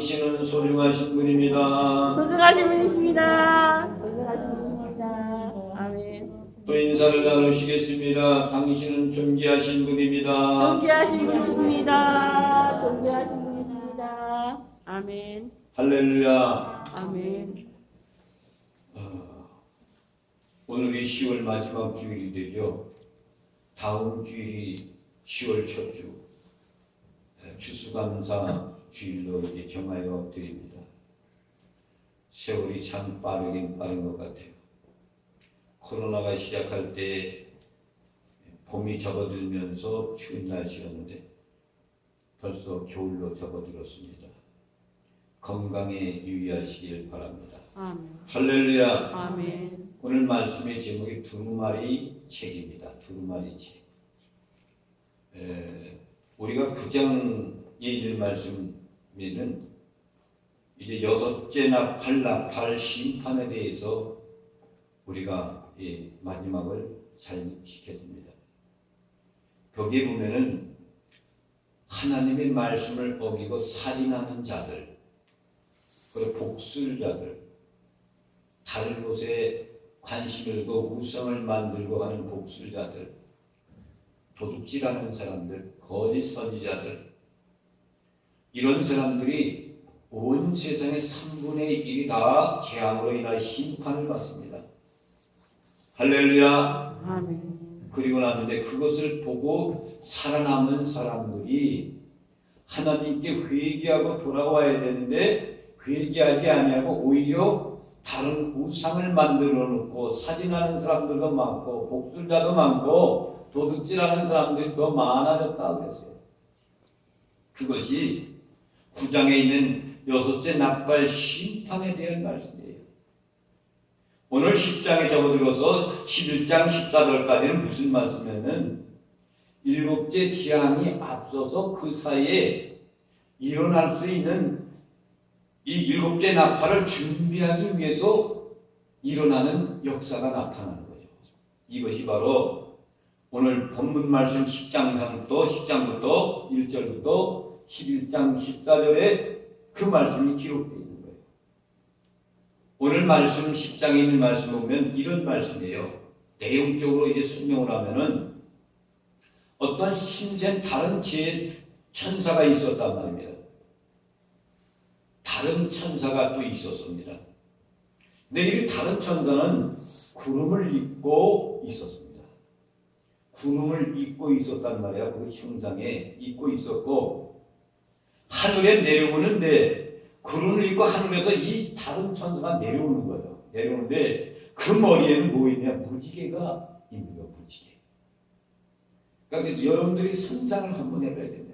당신은 소중하신 분입니다. 소중하신 분이십니다. 소중하신 분이십니다. 아멘. 또 인사를 나누시겠습니다. 당신은 존귀하신 분입니다. 존귀하신 분이십니다. 존귀하신 분이십니다. 아멘. 할렐루야. 아멘. 오늘이 10월 마지막 주일이 되죠. 다음 주일이 10월 첫 주, 추수감사 주일로 이제 정하여 드립니다. 세월이 참 빠르긴 빠른 것 같아요. 코로나가 시작할 때 봄이 접어들면서 추운 날씨였는데 벌써 겨울로 접어들었습니다. 건강에 유의하시길 바랍니다. 아멘. 할렐루야. 아멘. 오늘 말씀의 제목이 두루마리 책입니다. 두루마리 책. 우리가 9장에 있는 말씀에는 이제 여섯째 나팔 심판에 대해서 우리가 마지막을 잘 시켰습니다. 거기에 보면은 하나님의 말씀을 어기고 살인하는 자들, 그리고 복술자들, 다른 곳에 관심을 두고 우상을 만들고 하는 복술자들, 도둑질하는 사람들, 거짓 선지자들, 이런 사람들이 온 세상의 3분의 1이 다 재앙으로 인하여 심판을 받습니다. 할렐루야. 아멘. 그리고 나는데 그것을 보고 살아남은 사람들이 하나님께 회개하고 돌아와야 되는데 회개하지 아니하고 오히려 다른 우상을 만들어 놓고 살인하는 사람들도 많고 복술자도 많고 도둑질하는 사람들이 더 많아졌다 그랬어요. 그것이 9장에 있는 여섯째 나팔 심판에 대한 말씀이에요. 오늘 10장에 접어들어서 11장 14절까지는 무슨 말씀이냐면 일곱째 재앙이 앞서서 그 사이에 일어날 수 있는 이 일곱째 나팔을 준비하기 위해서 일어나는 역사가 나타나는 거죠. 이것이 바로 오늘 본문 말씀 10장부터 1절부터 11장 14절에 그 말씀이 기록되어 있는 거예요. 오늘 말씀 10장에 있는 말씀 보면 이런 말씀이에요. 내용적으로 이제 설명을 하면은 어떤 신생 다른 천사가 있었단 말입니다. 다른 천사가 또 있었습니다. 근데 이 다른 천사는 구름을 입고 있었습니다. 구름을 입고 있었단 말이야. 그 형상에 입고 있었고 하늘에 내려오는데 구름을 입고 하늘에서 이 다른 천사가 내려오는 거예요. 내려오는데 그 머리에는 뭐 있냐? 무지개가 있는 거예요. 무지개. 그러니까 여러분들이 상상을 한번 해봐야 됩니다.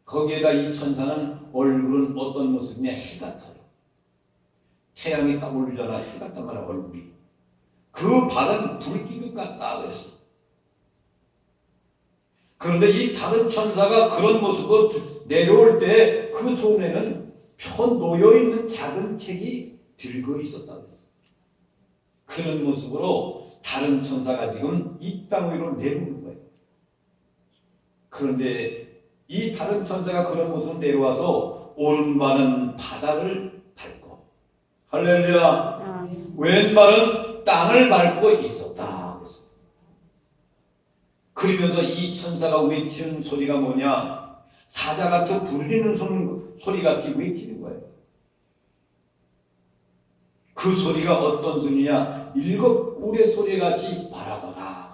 거기에다 이 천사는 얼굴은 어떤 모습이냐? 해 같아요. 태양이 딱 올리잖아. 해 같단 말이야. 얼굴이. 그 발은 불기둥 같다 그랬어. 그런데 이 다른 천사가 그런 모습으로 내려올 때 그 손에는 편 놓여있는 작은 책이 들고 있었다 그랬어. 그런 모습으로 다른 천사가 지금 이 땅 위로 내려오는 거예요. 그런데 이 다른 천사가 그런 모습으로 내려와서 오른발은 바다를 밟고 할렐루야. 왼발은 땅을 밟고 있었다. 그러면서 이 천사가 외치는 소리가 뭐냐? 사자같이 부르짖는 소리같이 외치는 거예요. 그 소리가 어떤 소리냐? 일곱 우레 소리같이 말하더라.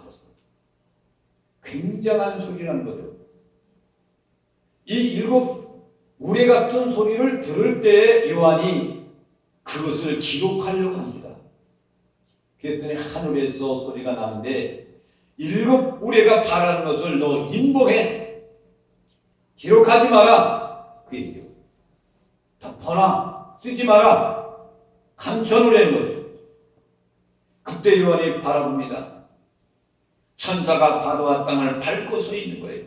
굉장한 소리라는 거죠. 이 일곱 우레 같은 소리를 들을 때 요한이 그것을 기록하려고 합니다. 그랬더니 하늘에서 소리가 나는데 일곱 우레가 바라는 것을 너 인봉해. 기록하지 마라. 그 얘기예요. 덮어놔. 쓰지 마라. 감춰놓으라는 거죠. 그때 요한이 바라봅니다. 천사가 바다와 땅을 밟고 서 있는 거예요.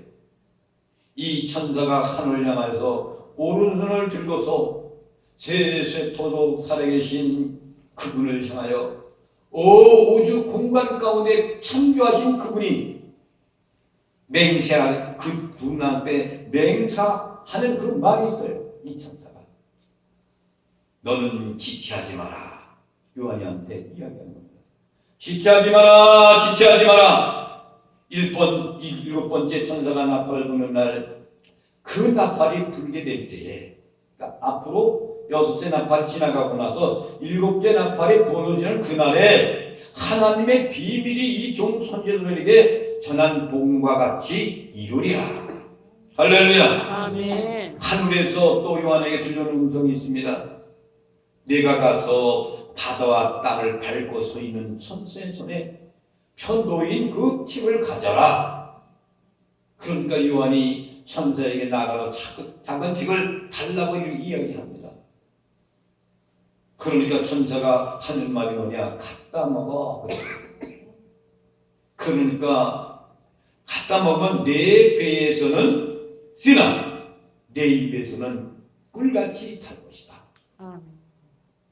이 천사가 하늘을 향하여서 오른손을 들고서 세세토록 살아계신 그분을 향하여 우주 공간 가운데 창조하신 그분이 맹세하는 그 분 앞에 맹사하는 그 말이 있어요. 이 천사가 너는 지체하지 마라. 요한이한테 이야기하는 겁니다. 지체하지 마라. 지체하지 마라. 일곱 번째 천사가 나팔을 부는 날, 그 나팔이 불게 될 때에, 그러니까 앞으로 여섯째 나팔이 지나가고 나서 일곱째 나팔이 부어지는 그날에 하나님의 비밀이 이 종 선지자들에게 전한 복음과 같이 이루리라. 할렐루야. 아멘. 하늘에서 또 요한에게 들려오는 음성이 있습니다. 내가 가서 바다와 땅을 밟고 서 있는 천사의 손에 편도인 그 칩을 가져라. 그러니까 요한이 천사에게 나가서 작은 칩을 달라고 이야기합니다. 그러니까 천사가 하는 말이 뭐냐? 갖다 먹어. 그러니까 갖다 먹으면 내 배에서는 쓰나 내 입에서는 꿀같이 달 것이다. 아멘.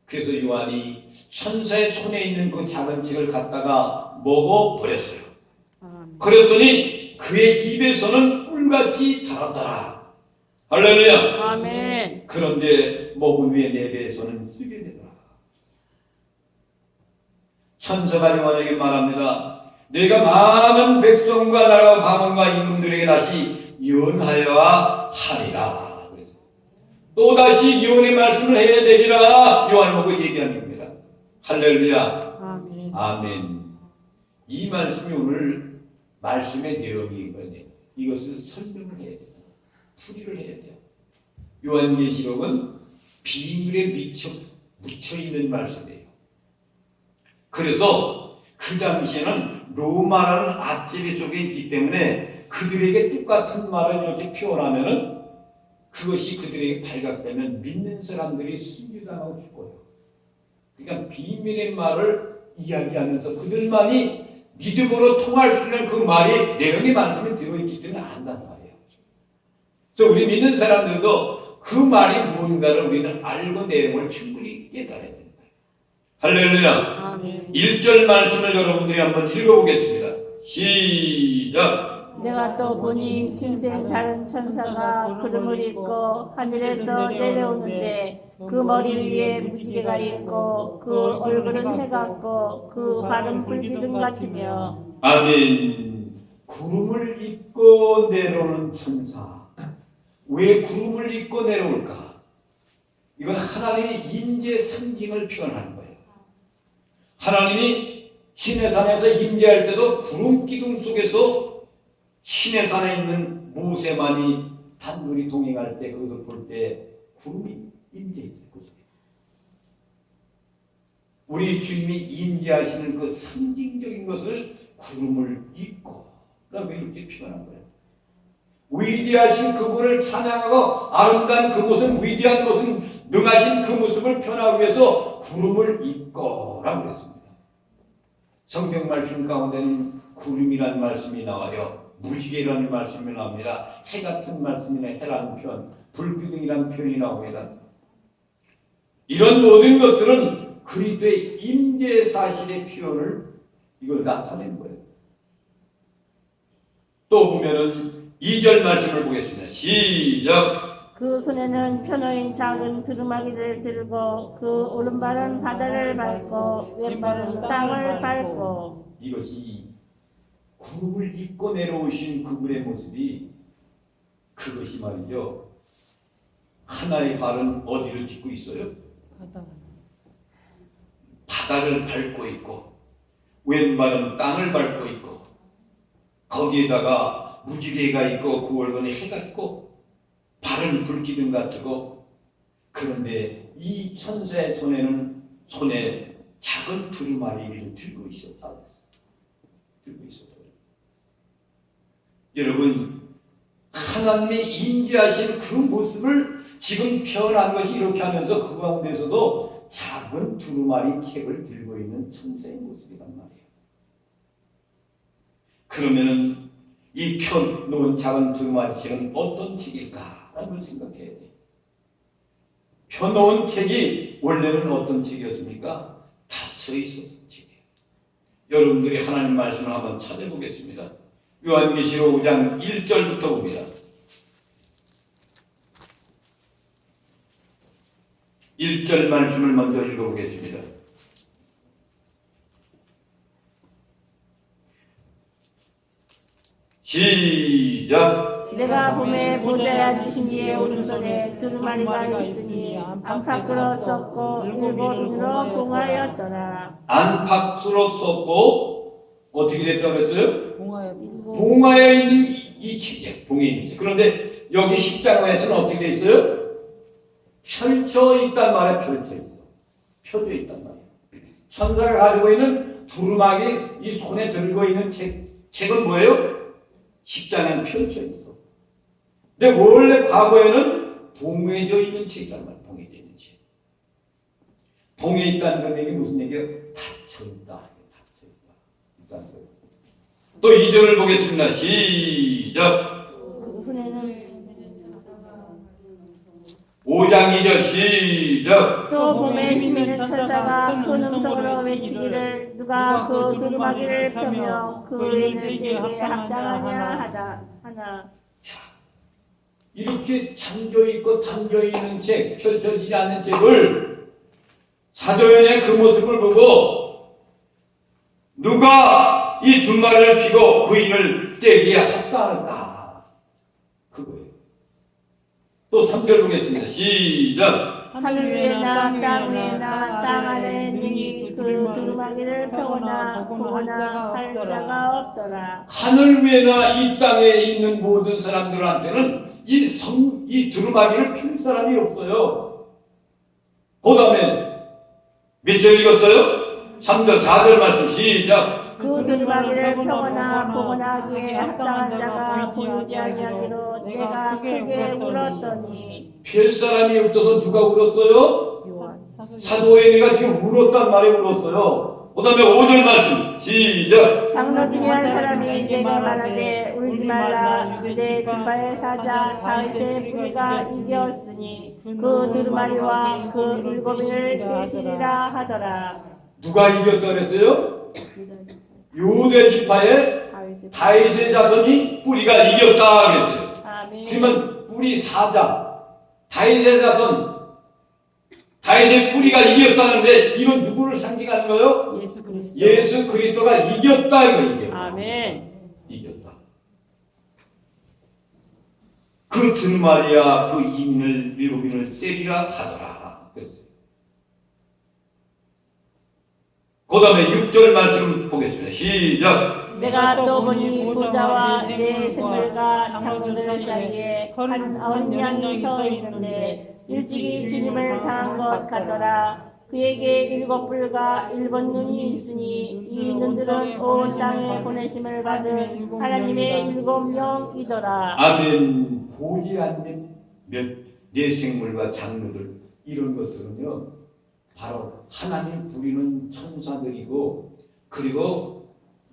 그래서 요한이 천사의 손에 있는 그 작은 칩을 갖다가 먹어버렸어요. 아멘. 그랬더니 그의 입에서는 꿀같이 달았더라. 할렐루야. 아멘. 그런데 먹은 후에 내 배에서는 쓰게 되더라. 천사가 요한에게 말합니다. 내가 많은 백성과 나라와 방언과 임금들에게 다시 예언하여야 하리라. 그래서 또다시 예언의 말씀을 해야 되리라. 요한을 보고 얘기하는 겁니다. 할렐루야. 아멘. 아멘. 이 말씀이 오늘 말씀의 내용인 거예요. 이것을 설명을 해야 돼요. 풀이를 해야 돼요. 요한계시록은 비밀에 묻혀 있는 말씀이에요. 그래서 그 당시에는 로마라는 앞제비 속에 있기 때문에 그들에게 똑같은 말을 이렇게 표현하면은 그것이 그들에게 발각되면 믿는 사람들이 순교당하고 죽어요. 그러니까 비밀의 말을 이야기하면서 그들만이 믿음으로 통할 수 있는 그 말이 내용의 말씀에 들어있기 때문에 안다는 말이에요. 그래서 우리 믿는 사람들도 그 말이 무언가를 우리는 알고 내용을 충분히 깨달아야 됩니다. 할렐루야. 아멘. 1절 말씀을 여러분들이 한번 읽어보겠습니다. 시작. 내가 또 보니 신생 다른 천사가 구름을 입고 하늘에서 내려오는데 그 머리 위에 무지개가 있고 그 얼굴은 해 같고 그 발은 불기둥 같으며. 아멘. 구름을 입고 내려오는 천사. 왜 구름을 입고 내려올까? 이건 하나님의 임재 상징을 표현하는 거예요. 하나님이 시내산에서 임재할 때도 구름 기둥 속에서 시내산에 있는 모세만이 단둘이 동행할 때 그것을 볼 때 구름이 임재했어요. 우리 주님이 임재하시는 그 상징적인 것을 구름을 입고 라고 이렇게 표현한 거예요. 위대하신 그분을 찬양하고 아름다운 그 모습, 위대한 모습, 능하신 그 모습을 표현하기 위해서 구름을 입고 라고 했습니다. 성경 말씀 가운데는 구름이라는 말씀이 나와요. 무지개라는 말씀이 나옵니다. 해 같은 말씀이나 해라는 표현, 불기둥이라는 표현이 나옵니다. 이런 모든 것들은 그리스도의 임재 사실의 표현을 이걸 나타낸 거예요. 또 보면은 2절 말씀을 보겠습니다. 시작. 그 손에는 편호인 작은 두루마기를 들고 그 오른발은 바다를 밟고 왼발은 땅을 밟고. 이것이 구름을 입고 내려오신 그분의 모습이 그것이 말이죠. 하나의 발은 어디를 딛고 있어요? 바다를 밟고 있고 왼발은 땅을 밟고 있고 거기에다가 무지개가 있고 그 얼굴에 해가 있고 발은 불기둥 같고 그런데 이 천사의 손에 작은 두루마리를 들고 있었다. 들고 있었다. 여러분 하나님의 임재하신 그 모습을 지금 표현한 것이 이렇게 하면서 그 가운데서도 작은 두루마리 책을 들고 있는 천사의 모습이란 말이에요. 그러면은 이 펴놓은 작은 두루마리 책은 어떤 책일까? 라는 걸 생각해야 돼요. 펴놓은 책이 원래는 어떤 책이었습니까? 닫혀 있었던 책이에요. 여러분들이 하나님 말씀을 한번 찾아보겠습니다. 요한계시록 5장 1절부터 봅니다. 1절 말씀을 먼저 읽어보겠습니다. 시작. 내가 봄에 보좌에 앉으신 이의 오른손에 두루마리가 있으니 안팎으로 썼고 일곱 눈으로 봉하였더라. 안팎으로 썼고 어떻게 됐다고 했어요? 봉화에 봉화에 있는 이 책이야. 봉에 있는 책. 그런데 여기 십자가에서는 어떻게 돼 있어요? 펼쳐 있단 말이야. 펼쳐 있어. 펴져 있단 말이야. 천사가 가지고 있는 두루마기 이 손에 들고 있는 책은 뭐예요? 십자가는 펼쳐 있어. 근데 원래 과거에는 봉해져 있는 책이란 말이야. 봉해져 있는 책. 봉해 있다는 건 얘기 무슨 얘기야? 닫혀 있다. 닫혀 있다. 있다는 거예요. 또 2절을 보겠습니다. 시작. 그 후에는 5장 2절 시작. 또 봄에 심히는 천사가 큰 음성으로 외치기를 누가 그 두루마기를 펴며 그 의인을 내게 합당하냐 하나. 이렇게 잠겨있고 담겨있는 책, 펼쳐지지 않는 책을 사도연의 그 모습을 보고 누가 이 두루마리를 피고 그 인을 떼기에 합당할까? 그거예요. 또 3절 보겠습니다. 시작. 하늘 위에나 땅 위에나 땅 아래에 능히 그 두루마기를 펴거나 보거나 할 자가 없더라. 하늘 위에나 이 땅에 있는 모든 사람들한테는 이 두루마기를 필 사람이 없어요. 그 다음에 몇 절 읽었어요? 3절, 4절 말씀 시작. 그 두루마기를 펴거나 보거나 하기에 합당한 자가 보이지 아니하기로 내가 크게 울었더니. 필 사람이 없어서 누가 울었어요? 요한. 사도행위가 지금 울었단 말에 울었어요. 그 다음에 5절 말씀 시작. 장로 중에 한 사람이 내게 말하되 울지 말라. 유대 지파의 사자 다윗의 뿌리가 이겼으니 그 두루마리와 그 일곱인을 떼시리라 하더라. 누가 이겼다 그랬어요? 유대 지파의 다윗의 자손이 뿌리가 이겼다 그랬어요. 아멘. 그러면 뿌리 사자, 다윗의 자손, 다윗의 뿌리가 이겼다는데 이건 누구를 상징하는 거예요? 예수 그리스도. 예수 그리스도가 이겼다 이거 이게. 아멘. 이겼다. 그 두루마리와 그 이민을 일곱인을 때리라 하더라 그랬어요. 그 다음에 6절 말씀 보겠습니다. 시작. 내가 또 보니 보좌와 내 생물과 장로들 사이에 한 어린 양이 서 있는데 일찍이 주님을 당한 것 같더라. 그에게 일곱 뿔과 일곱 눈이 있으니 이 눈들은 온 땅에 보내심을 받은 하나님의 일곱 영이더라. 아멘. 보지 않는 내 생물과 장로들 이런 것들은요 바로 하나님 부리는 천사들이고 그리고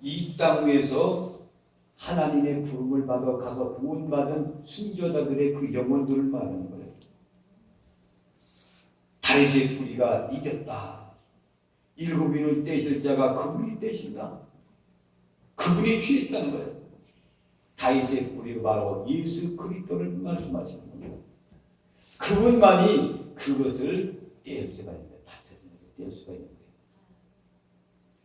이 땅 위에서 하나님의 부름을 받아 가서 구원받은 순교자들의 그 영혼들을 말하는 거예요. 다윗의 뿌리가 이겼다. 일곱인을 떼실 자가 그분이 떼신다. 그분이 취했다는 거예요. 다윗의 뿌리가 바로 예수 그리스도를 말씀하시는 겁니다. 그분만이 그것을 뗄 수가 있는 거예요. 뗄 수가 있는 거예요.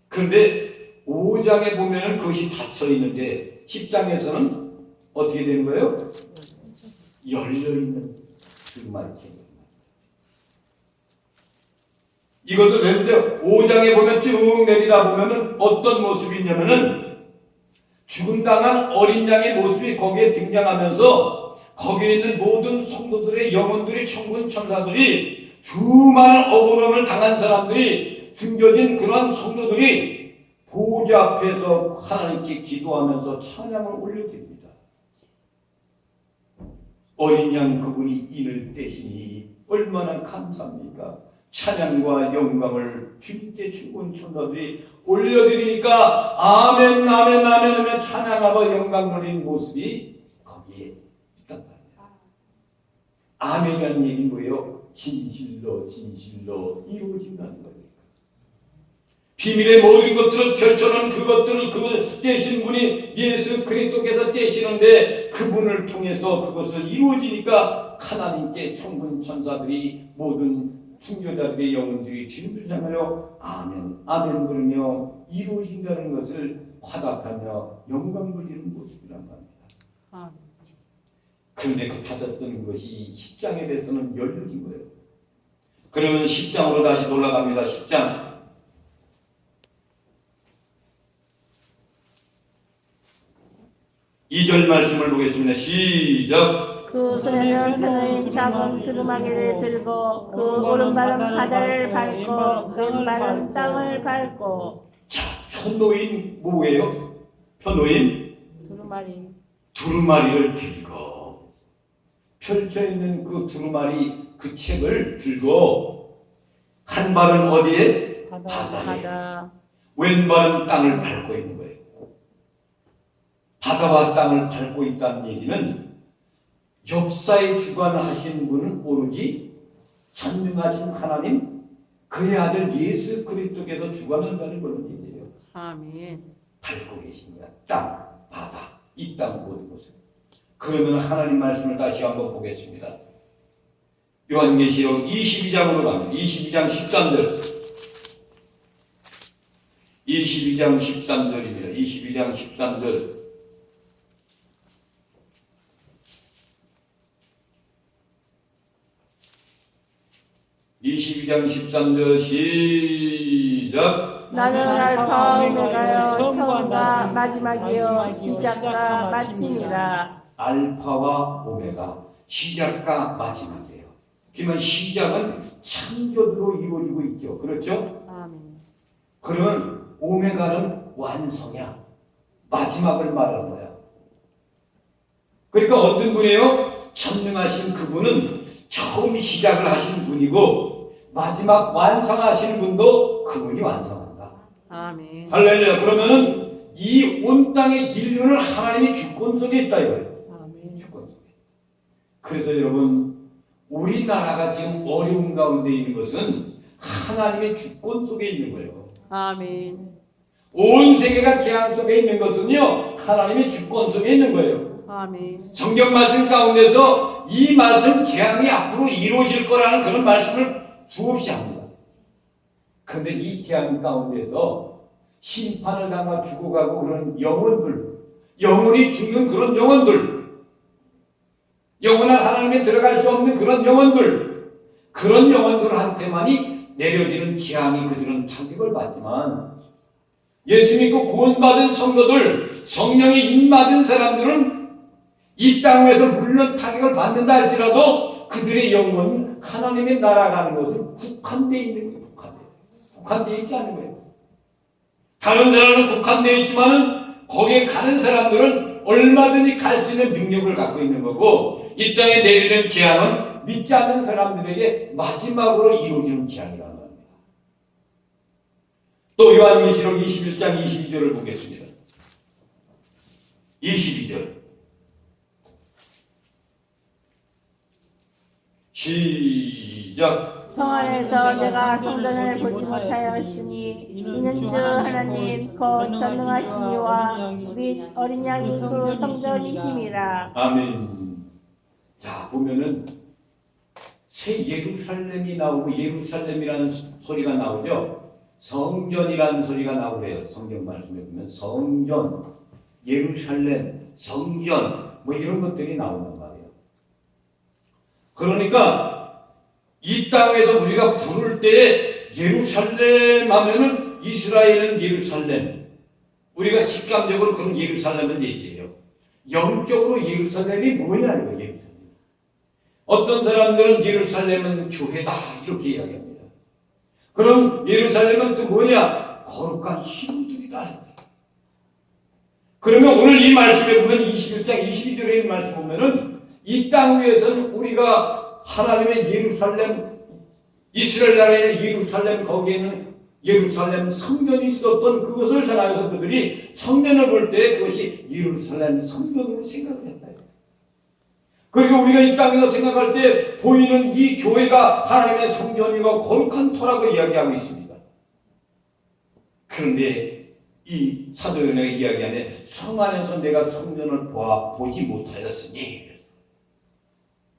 그런데 5장에 보면 그것이 닫혀 있는데 10장에서는 어떻게 되는 거예요? 열려 있는 두루마리 책입니다. 이것을 왜 5장에 보면 쭉 내리다 보면은 어떤 모습이 있냐면은 죽음당한 어린 양의 모습이 거기에 등장하면서 거기에 있는 모든 성도들의 영혼들이 천군 천사들이 수많은 억울함을 당한 사람들이 숨겨진 그러한 성도들이 보좌 앞에서 하나님께 기도하면서 찬양을 올려드립니다. 어린 양 그분이 인을 떼시니 얼마나 감사합니까? 찬양과 영광을 주님께 천군 천사들이 올려드리니까 아멘 아멘 아멘 하면 찬양하고 영광 돌리는 모습이 거기에 있단 말이에요. 아멘이라는 얘기는 뭐예요? 진실로 이루어진다는 거예요. 비밀의 모든 것들을 펼쳐놓은 그것들을 그 떼신 분이 예수 그리스도께서 떼시는데 그분을 통해서 그것을 이루어지니까 하나님께 천군 천사들이 모든 순교자들의 영혼들이 주님을 향하여 아멘 아멘 부르며 이루어진다는 것을 화답하며 영광 돌리는 모습이란 말입니다. 그런데 그 닫았던 것이 10장에 대해서는 열려진 거예요. 그러면 10장으로 다시 돌아갑니다. 10장 2절 말씀을 보겠습니다. 시작. 그 손에는 편의 작은 두루마기를 들고 그 오른발은 바다를 밟고 왼발은 땅을 밟고. 자, 편노인 뭐예요? 편노인 두루마리를 들고 펼쳐 있는 그 두루마리 그 책을 들고 한 발은 어디에? 바다에. 왼발은 땅을 밟고 있는 거예요. 바다와 땅을 밟고 있다는 얘기는 역사에 주관하신 분은 오로지 전능하신 하나님, 그의 아들 예수 그리스도께서 주관한다는 그런 얘기예요. 아멘. 밟고 계십니다. 땅, 바다, 이 땅 모든 곳을. 그러면 하나님 말씀을 다시 한번 보겠습니다. 요한계시록 22장으로 가면 22장 13절 22장 13절입니다. 22장 13절 22장 13절 시작. 나는 알파 오메가요 처음과 마지막이요 시작과 마침이라. 알파와 오메가 시작과 마지막이에요. 그러면 시작은 창조로 이루어지고 있죠. 그렇죠? 아멘. 그러면 오메가는 완성이야. 마지막을 말하는 거야. 그러니까 어떤 분이에요? 전능하신 그분은 처음 시작을 하신 분이고 마지막 완성하신 분도 그분이 완성한다. 아멘. 할렐루야. 그러면은 이 온 땅의 인류는 하나님의 주권 속에 있다 이거예요. 아멘. 주권 속에. 그래서 여러분 우리나라가 지금 어려운 가운데 있는 것은 하나님의 주권 속에 있는 거예요. 아멘. 온 세계가 재앙 속에 있는 것은요 하나님의 주권 속에 있는 거예요. 아멘. 성경 말씀 가운데서 이 말씀 재앙이 앞으로 이루어질 거라는 그런 말씀을 수없이 합니다. 그런데 이 재앙 가운데서 심판을 당하 죽어가고 그런 영혼들, 영혼이 죽는 그런 영혼들, 영원한 하나님에 들어갈 수 없는 그런 영혼들, 그런 영혼들한테만이 내려지는 재앙이 그들은 타격을 받지만 예수 믿고 구원받은 성도들, 성령이 임받은 사람들은 이 땅 위에서 물론 타격을 받는다 할지라도 그들의 영혼은 하나님의 나라 가는 것은 국한되어 있는 거예요. 국한되어 있지 않은 거예요. 다른 나라는 국한되어 있지만은 거기에 가는 사람들은 얼마든지 갈 수 있는 능력을 갖고 있는 거고 이 땅에 내리는 재앙은 믿지 않는 사람들에게 마지막으로 이루어지는 재앙이라는 겁니다. 또 요한계시록 21장 22절을 보겠습니다. 22절 시작. 성 안에서 내가 성전을 보지 못하였으니 이는 주 하나님 곧 전능하시니와 및 어린 양이 그 성전이심이라. 아멘. 자 보면은 새 예루살렘이 나오고 예루살렘이라는 소리가 나오죠. 성전이라는 소리가 나오래요. 성경 말씀에 보면 성전, 예루살렘, 성전 뭐 이런 것들이 나온단 말이에요. 그러니까 이 땅에서 우리가 부를 때에 예루살렘 하면은 이스라엘은 예루살렘. 우리가 직감적으로 그런 예루살렘을 얘기해요. 영적으로 예루살렘이 뭐냐는 거예요. 예루살렘. 어떤 사람들은 예루살렘은 교회다 이렇게 이야기합니다. 그럼 예루살렘은 또 뭐냐? 거룩한 신들이다. 그러면 오늘 이 말씀에 보면 21장 22절에 있는 말씀 보면은 이 땅 위에서는 우리가 하나님의 예루살렘, 이스라엘 나라의 예루살렘, 거기에는 예루살렘 성전이 있었던 그것을 생각해서 그들이 성전을 볼 때 그것이 예루살렘 성전으로 생각을 했다. 그리고 우리가 이 땅에서 생각할 때 보이는 이 교회가 하나님의 성전이고 거룩한 터라고 이야기하고 있습니다. 그런데 이 사도 요한의 이야기 안에 성 안에서 내가 성전을 보지 못하였으니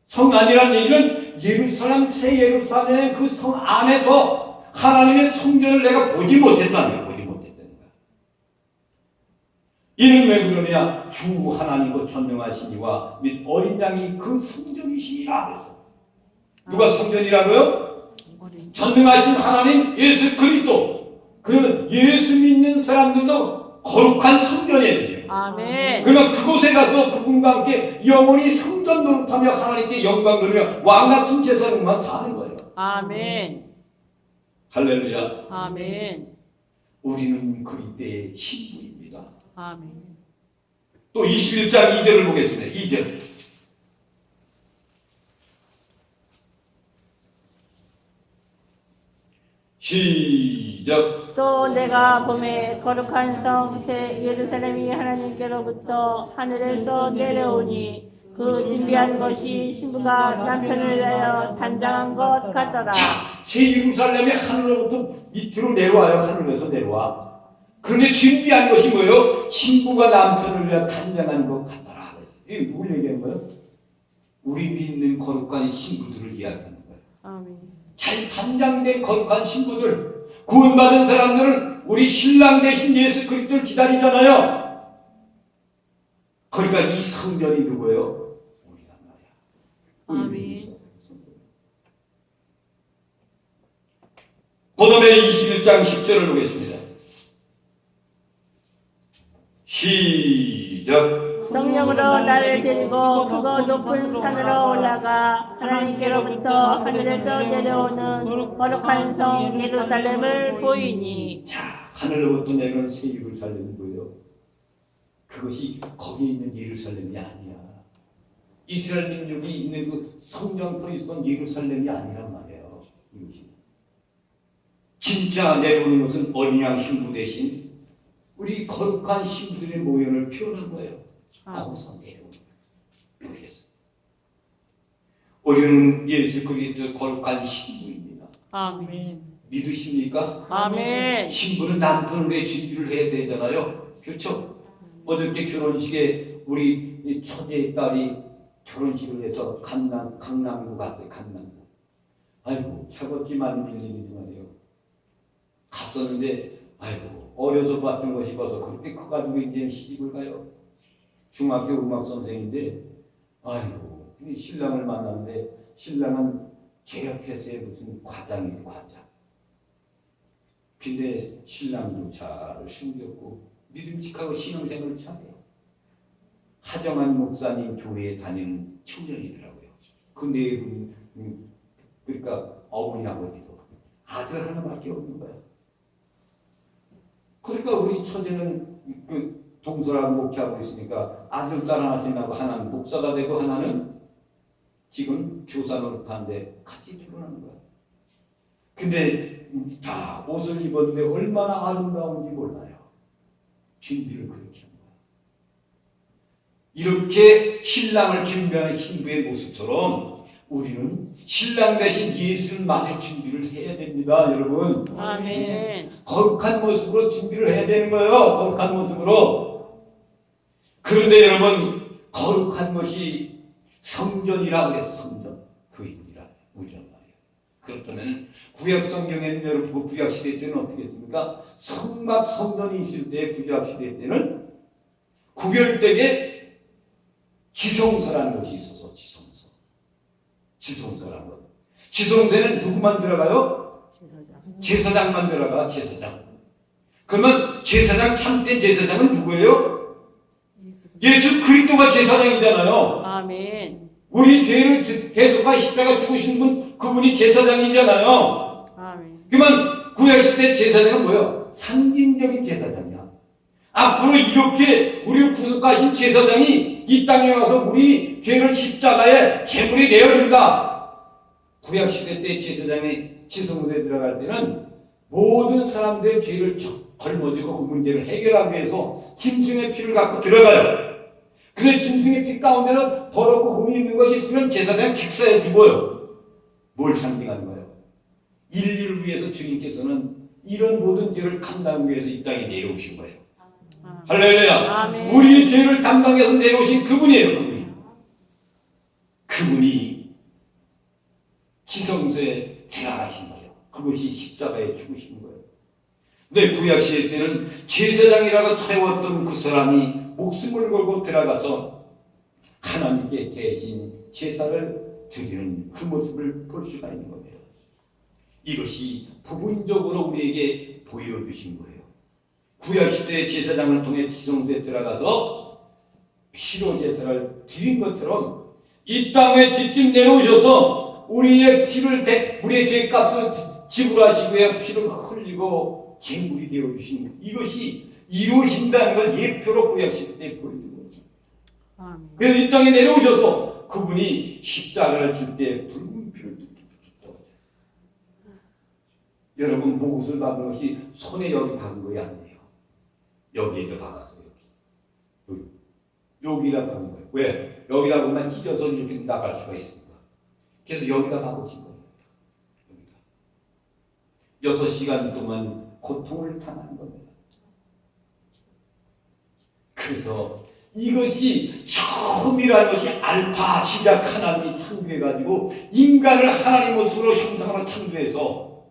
성 안이라는 얘기는 예루살렘, 새 예루살렘 그 성 안에서 하나님의 성전을 내가 보지 못했다는 거야. 보지 못했다는 거야. 이는 왜 그러냐? 주 하나님과 전능하신 이와 및 어린 양이 그 성전이시니라 그랬어. 누가 성전이라고요? 전능하신 하나님 예수 그리스도. 그러면 예수 믿는 사람들도 거룩한 성전이에요. 아멘. 그러면 그곳에 가서 그분과 함께 영원히 성전 노릇하며 하나님께 영광 돌리며 왕같은 제사장만 사는 거예요. 아멘. 할렐루야. 아멘. 우리는 그리스도의 신부입니다. 아멘. 또 21장 2절을 보겠습니다. 2절. 시작. 또 내가 봄에 거룩한 성 새 예루살렘이 하나님께로부터 하늘에서 내려오니 그 준비한 것이 신부가 남편을 위하여 단장한 것 같더라. 새 예루살렘이 하늘로부터 밑으로 내려와요. 하늘에서 내려와. 그런데 준비한 것이 뭐예요? 신부가 남편을 위하여 단장한 것 같더라. 이게 누굴 얘기하는 거예요? 우리 믿는 거룩한 신부들을 이야기하는 거예요. 아멘. 잘 단장된 거룩한 신부들, 구원받은 사람들은 우리 신랑 대신 예수 그리스도를 기다리잖아요. 그러니까 이 성전이 누구예요? 우리란 말이야. 아멘. 고도매 21장 10절을 보겠습니다. 시작. 성령으로 나를 데리고 그거 높은 산으로 올라가 하나님께로부터 하늘에서 내려오는 거룩한 성 예루살렘을 보이니. 자, 하늘로부터 내려오는 새 예루살렘이 뭐예요? 그것이 거기에 있는 예루살렘이 아니야. 이스라엘 민족이 있는 그 성령터 있던 예루살렘이 아니란 말이에요. 이것이. 진짜 내려오는 것은 어린 양 신부 대신 우리 거룩한 신부들의 모형을 표현한 거예요. 거기서 내려오는 거예요. 모르겠어요. 우리는 예수 그리스도 거룩한 신부입니다. 아멘. 믿으십니까? 아멘. 신부는 남편을 위해 준비를 해야 되잖아요. 그렇죠? 어저께 결혼식에 우리 이 처제의 딸이 결혼식을 해서 강남구 갔어요. 강남구. 아이고 차갑지만 밀리는 말이에요. 갔었는데 아이고 어려서 봤던 것이 봐서 그렇게 커가지고 이제 시집을 가요. 중학교 음악 선생인데 아이고 신랑을 만났는데 신랑은 제약회사의 무슨 과장이에요. 과장. 근데 신랑도 잘 숨겼고 믿음직하고 신앙생활을 잘해요. 하정한 목사님 교회에 다니는 청년이더라고요. 그 네 분, 그러니까 어머니 아버지도 아들 하나밖에 없는 거야. 그러니까 우리 처제는 그 동서랑 목회하고 있으니까 아들 딸 하나 지나고 하나는 목사가 되고 하나는 지금 교사 노릇하는데 같이 결혼하는 거야. 근데 다 옷을 입었는데 얼마나 아름다운지 몰라요. 준비를 그렇게 한 거야. 이렇게 신랑을 준비하는 신부의 모습처럼 우리는 신랑 대신 예수를 맞을 준비를 해야 됩니다, 여러분. 아멘. 거룩한 모습으로 준비를 해야 되는 거예요. 거룩한 모습으로. 그런데 여러분, 거룩한 것이 성전이라 그래서 성전. 그입니다. 우리란 말이에요. 그렇다면 구약 성경에는 여러분 구약 시대 때는 어떻게 했습니까? 성막 성전이 있을 때 구약 시대 때는 구별되게 지성소라는 것이 있어서 지성소라는 것. 지성소에는 누구만 들어가요? 제사장만 들어가. 제사장. 그러면 제사장 참된 제사장은 누구예요? 예수 그리스도가 제사장이잖아요. 아멘. 우리 죄를 대속하 십자가 죽으신 분 그분이 제사장이잖아요. 아멘. 그러면 구약시대 제사장은 뭐예요? 상징적인 제사장이야. 앞으로 이렇게 우리를 구속하신 제사장이 이 땅에 와서 우리 죄를 십자가에 제물이 내어준다. 구약시대 때 제사장이 지성소에 들어갈 때는 모든 사람들의 죄를 걸머쥐고 그 문제를 해결하기 위해서 짐승의 피를 갖고 들어가요. 근데 짐승의 피 가운데는 더럽고 흠이 있는 것이 있으면 제사장이 직사해 주고요. 뭘 상징하는 거예요? 인류를 위해서 주님께서는 이런 모든 죄를 감당하기 위해서 이 땅에 내려오신 거예요. 할렐루야. 아멘. 우리의 죄를 담당해서 내려오신 그분이에요. 그분이 지성소에 들어가신 거예요. 그것이 십자가에 죽으신 거예요. 내 구약시대 때는 제사장이라고 세웠던 그 사람이 목숨을 걸고 들어가서 하나님께 대신 제사를 드리는 그 모습을 볼 수가 있는 겁니다. 이것이 부분적으로 우리에게 보여주신 거예요. 구약시대의 제사장을 통해 지성소에 들어가서 피로 제사를 드린 것처럼 이 땅에 직접 내려오셔서 우리의 죄값을 지불하시고요, 피를 흘리고 제물이 되어주신 이것이 이루어진다는 걸 예표로 구약시대 때 보여준 거죠. 그래서 이 땅에 내려오셔서 그분이 십자가를 질 때 붉은 피를 뚝뚝뚝. 여러분, 목옷을 박은 것이 손에 여기 박은 거야, 아니에요. 여기에도 박았어요. 여기다 박은 거예요. 왜? 여기다 보면 찢어서 이렇게 나갈 수가 있습니다. 그래서 여기다 박으신 거예요. 여기다. 6시간 동안 고통을 당한 겁니다. 그래서 이것이 처음이라는 것이 알파 시작 하나님이 창조해가지고 인간을 하나님 모습으로 형상으로 창조해서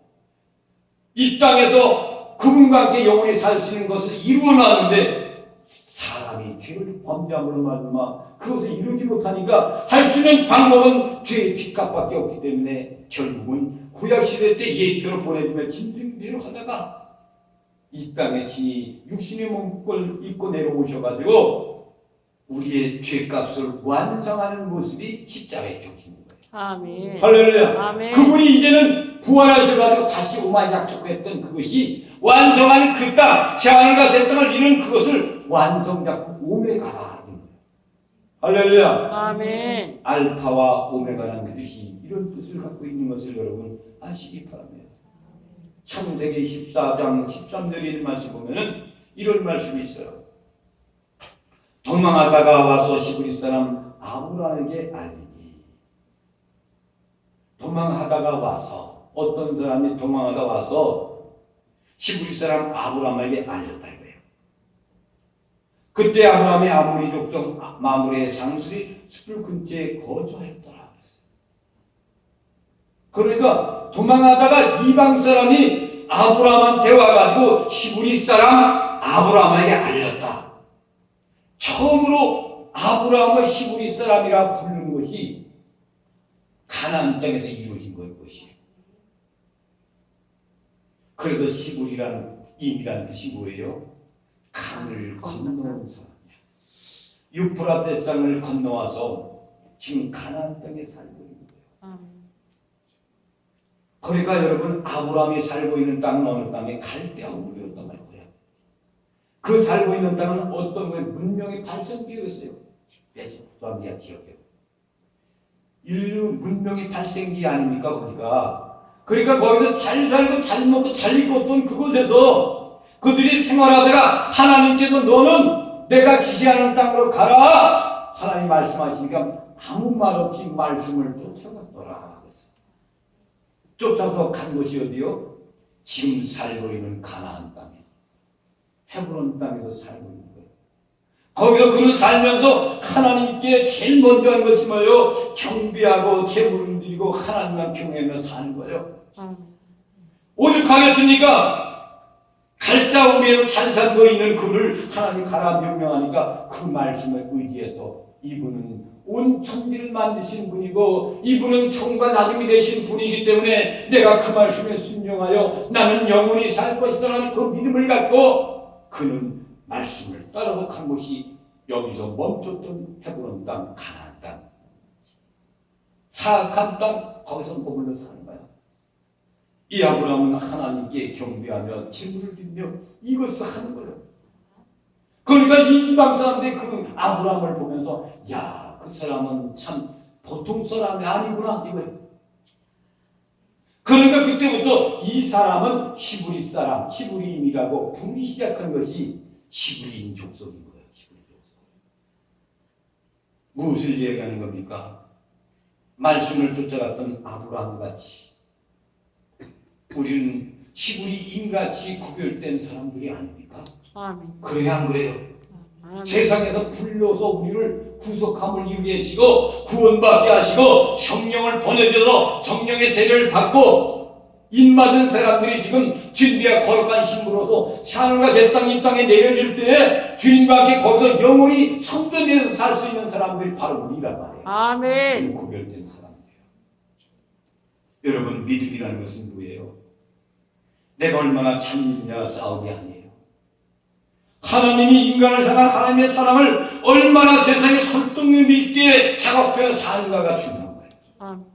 이 땅에서 그분과 함께 영원히 살 수 있는 것을 이루어 놨는데 사람이 죄를 범죄함으로 말미암아 그것을 이루지 못하니까 할 수 있는 방법은 죄의 핏값밖에 없기 때문에 결국은 구약시대 때 예표를 보내주며 짐승대로 하다가 이 땅에 진이 육신의 몸을 입고 내려오셔가지고 우리의 죄값을 완성하는 모습이 십자가에 죽으신 거예요. 아멘. 할렐루야. 아멘. 그분이 이제는 부활하셔가지고 다시 오마 약속했던 그것이 완성하는 그 땅, 새하늘과 새 땅을 이룬 그것을 완성작품 오메가다. 할렐루야. 아멘. 알파와 오메가라는 뜻이 이런 뜻을 갖고 있는 것을 여러분 아시기 바랍니다. 창세기 14장 13절의 말씀 보면은 이런 말씀이 있어요. 도망하다가 와서 시브리 사람 아브라함에게 알리니. 도망하다가 와서 어떤 사람이 도망하다 와서 시브리 사람 아브라함에게 알렸다 이거예요. 그때 아브라함이 아모리 족속 마므레의 상술이 숲을 근처에 거주했더라. 그러니까 도망하다가 이방 사람이 아브라함한테 와가지고 시브리 사람 아브라함에게 알렸다. 처음으로 아브라함을 시브리 사람이라 부르는 것이 가나안 땅에서 이루어진 것이에요. 그래서 시브리라는 임이라는 뜻이 뭐예요? 강을 건너온 사람이야. 유프라테 강을 건너와서 지금 가나안 땅에 살고 있는 거예요. 그러니까 여러분, 아브라함이 살고 있는 땅은 어느 땅에 갈대아 우르였단 말이에요. 그 살고 있는 땅은 어떤 거에 문명이 발전되어 있어요. 메소포타미아 지역에. 인류 문명이 발생지 아닙니까 거기가. 그러니까 거기서 잘 살고 잘 먹고 잘 입고 어떤 그곳에서 그들이 생활하다가 하나님께서 너는 내가 지시하는 땅으로 가라 하나님 말씀하시니까 아무 말 없이 말씀을 쫓아갔더라. 쫓아서 간 곳이 어디요? 지금 살고 있는 가나안 땅에 헤브론 땅에서 살고 있는 거예요. 거기서 그는 살면서 하나님께 제일 먼저 한 것이 뭐예요? 경배하고 제물을 드리고 하나님과 경외하며 사는 거예요. 오죽하겠습니까? 갈대아 우리에서 잘 살고 있는 그를 하나님 가라 명령하니까 그 말씀을 의지해서 이분은 온 천지를 만드신 분이고 이분은 총과 나중이 되신 분이기 때문에 내가 그 말씀에 순종하여 나는 영원히 살 것이라는 그 믿음을 갖고 그는 말씀을 따르고 간 것이 여기서 멈췄던 헤브론 땅, 가나안 땅, 사악한 땅, 거기서 머물러 사는 거야. 이 아브라함은 하나님께 경배하며 제물을 드리며 이것을 하는 거예요. 그러니까 이 이방 사람들이 그 아브라함을 보면서 야, 그 사람은 참 보통 사람이 아니구나 이거예요. 그러니까 그때부터 이 사람은 시브리 사람, 시브리인이라고 부르기 시작한 것이 시브리인 족속인 거예요. 시브리 족속. 무엇을 얘기하는 겁니까? 말씀을 쫓아갔던 아브라함 같이 우리는 시브리인 같이 구별된 사람들이 아닙니까? 아멘. 그래야 안 그래요? 세상에서 불러서 우리를 구속함을 이루게 하시고 구원받게 하시고 성령을 보내줘서 성령의 세례를 받고 인받은 사람들이 지금 진리와 거룩한 신부로서 하늘과 제 땅 이 땅에 내려질 때에 주님과 함께 거기서 영원히 성전에서 살 수 있는 사람들이 바로 우리란 말이에요. 아멘. 구별된 사람이에요. 여러분, 믿음이라는 것은 뭐예요? 내가 얼마나 참느냐 싸움이 아니에요. 하나님이 인간을 향한 하나님의 사랑을 얼마나 세상에 설득력 있게 작업해 사는가가 중요한 거예요.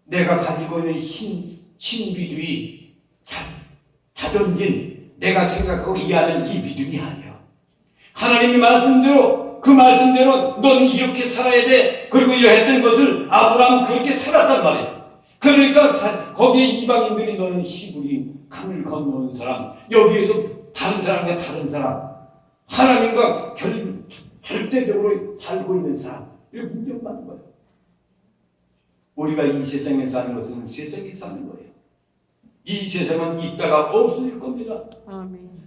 내가 가지고 있는 신비주의, 자존심, 내가 생각하고 이해하는 이 믿음이 아니야. 하나님의 말씀대로, 그 말씀대로 넌 이렇게 살아야 돼. 그리고 이러했던 것을 아브라함 그렇게 살았단 말이야. 그러니까 거기에 이방인들이 너는 시부리, 강을 건너온 사람, 여기에서 다른 사람과 다른 사람, 하나님과 절대적으로 살고 있는 사람, 이렇게 인정받는 거예요. 우리가 이 세상에 사는 것은 세상에 사는 거예요. 이 세상은 있다가 없어질 겁니다.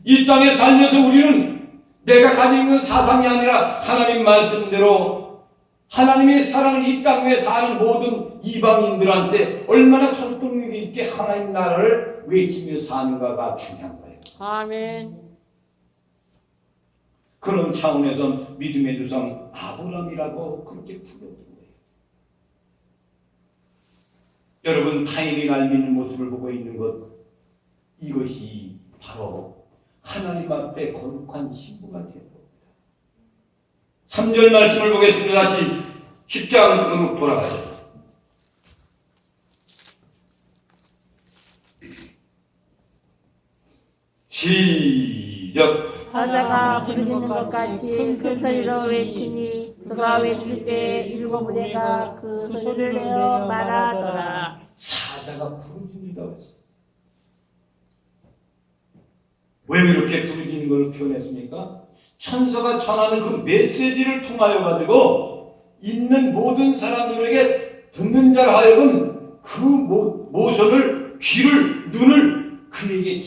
이 땅에 살면서 우리는 내가 가지고 있는 사상이 아니라 하나님 말씀대로 하나님의 사랑을 이 땅 위에 사는 모든 이방인들한테 얼마나 설득력 있게 하나님 나라를 외치며 사는가가 중요한 거예요. 아멘. 그런 차원에서 믿음의 조상 아브라함이라고 그렇게 부르는 거예요. 여러분, 타인이 날 믿는 모습을 보고 있는 것, 이것이 바로 하나님 앞에 거룩한 신부가 되는 겁니다. 3절 말씀을 보겠습니다. 다시 10장으로 돌아가죠. 시작. 사자가 부르짖는 것 같이 큰 소리로 외치니 그가 외칠 때 일곱 무리가 그 소리를 내어 말하더라. 사자가 부르짖는다고 했어요. 왜 이렇게 부르짖는 걸 표현했습니까? 천사가 전하는 그 메시지를 통하여 가지고 있는 모든 사람들에게 듣는 자를 하여금 그 모션을, 귀를, 눈을 그에게